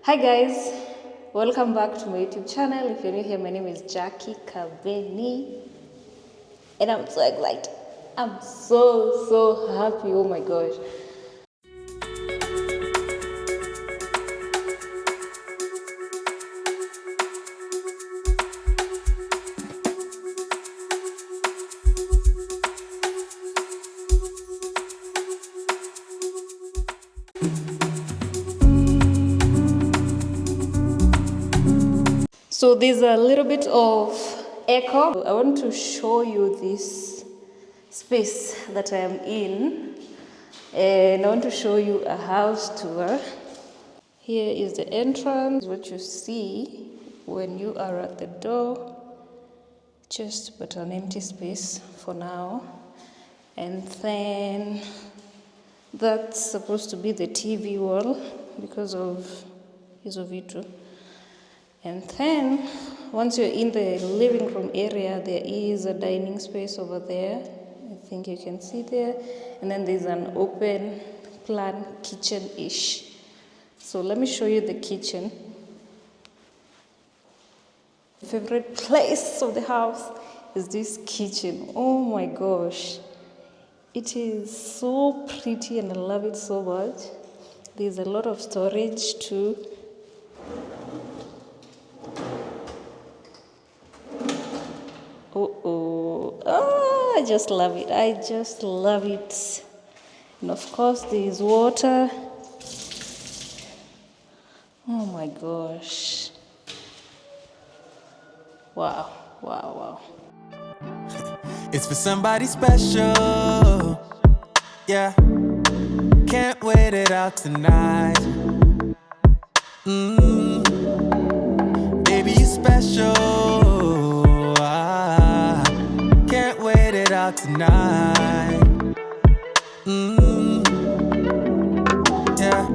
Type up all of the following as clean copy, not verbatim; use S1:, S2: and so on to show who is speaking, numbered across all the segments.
S1: Hi guys, welcome back to my YouTube channel. If you're new here, my name is Jackie Kaveni and I'm so excited. I'm so happy. Oh my gosh. So there's a little bit of echo. I want to show you this space that I am in, and I want to show you a house tour. Here is the entrance, what you see when you are at the door, just but an empty space for now. And then that's supposed to be the TV wall because of Vitu. And then once you're in the living room area, there is a dining space over there. I think you can see there. And then there's an open plan kitchen-ish. So let me show you the kitchen. Favorite place of the house is this kitchen. Oh my gosh. It is so pretty and I love it so much. There's a lot of storage too. I just love it. I just love it. And of course, there is water. Oh my gosh. Wow.
S2: It's for somebody special. Yeah. Can't wait it out tonight. Baby, you special. Can't wait it out tonight. Yeah.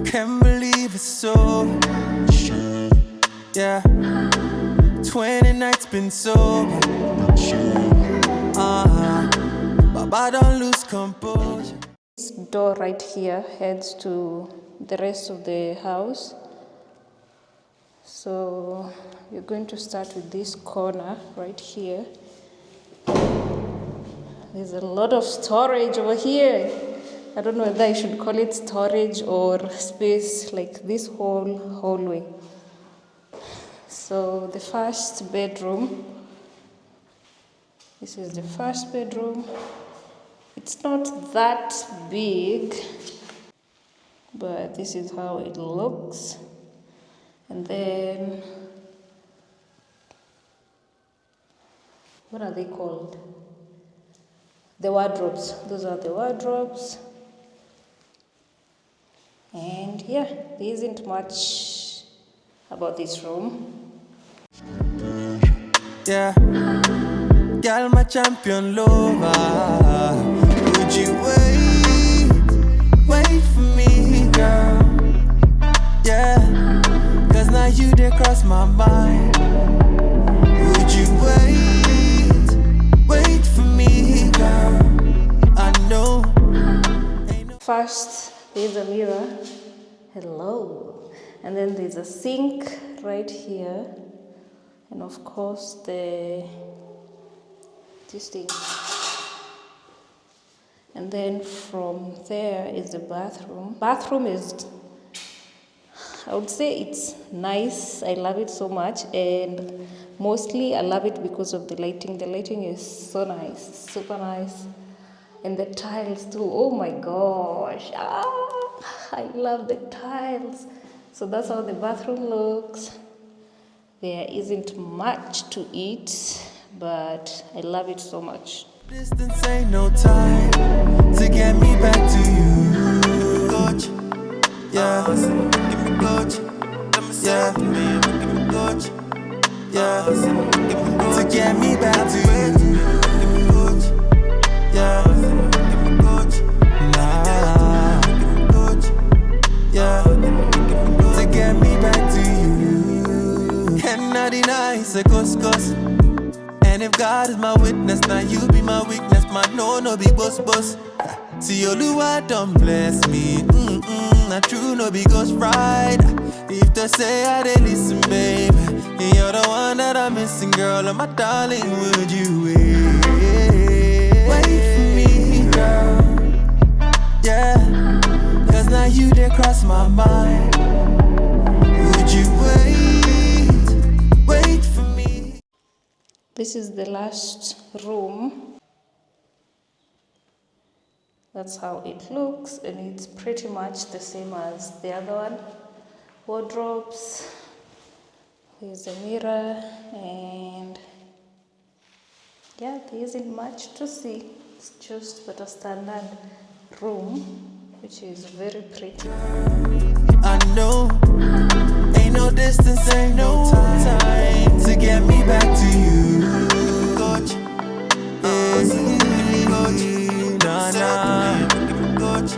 S2: Can't believe it's so. Yeah. 20 nights been sober. Baba don't lose composure.
S1: This door right here heads to the rest of the house. So you're going to start with this corner right here. There's a lot of storage over here. I don't know whether I should call it storage or space, like this whole hallway. So the first bedroom, this is the first bedroom. It's not that big, but this is how it looks. And then, what are they called? The wardrobes. Those are the wardrobes. And yeah, there isn't much about this room.
S2: Yeah, girl, my champion lover. Would you wait for me, girl? Yeah, cause now you did cross my mind. Would you wait for me, girl? I know.
S1: First, there's a mirror. Hello. And then there's a sink right here. And of course, this thing. And then from there is the bathroom. Bathroom is, I would say it's nice. I love it so much. And mostly I love it because of the lighting. The lighting is so nice, super nice. And the tiles too. Oh my gosh. I love the tiles. So that's how the bathroom looks. There isn't much to it, but I love it so much.
S2: Distance ain't no time to get me back to you. Coach, yeah, give me coach, yeah, give me coach, yeah, to get me back to you. Give me coach, yeah, give me coach, nah, give me coach, yeah, to get me back to you. And not deny it's a ghost. And if God is my witness, now you be my weakness, my no be boss. See Oluwa don't bless me, I not true, no be ghost ride. If they say I did listen, baby, you're the one that I'm missing, girl. And my darling, would you wait for me, girl? Yeah, cause now you did cross my mind. Would you wait for me?
S1: This is the last room. That's how it looks, and it's pretty much the same as the other one. Wardrobes, there's a mirror, and yeah, there isn't much to see. It's just but a standard room, which is very pretty.
S2: I know, ain't no distance, ain't no time to get me back to you. Coach, nah, coach,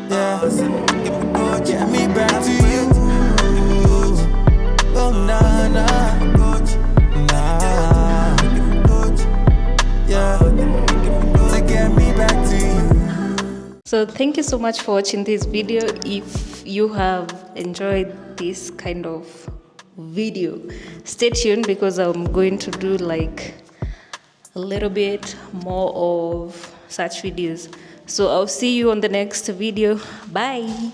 S2: yeah, get me back to you. Oh, nah, coach, yeah, to get me back to you.
S1: So thank you so much for watching this video. If you have enjoyed this kind of video, stay tuned because I'm going to do like a little bit more of such videos. So I'll see you on the next video. Bye.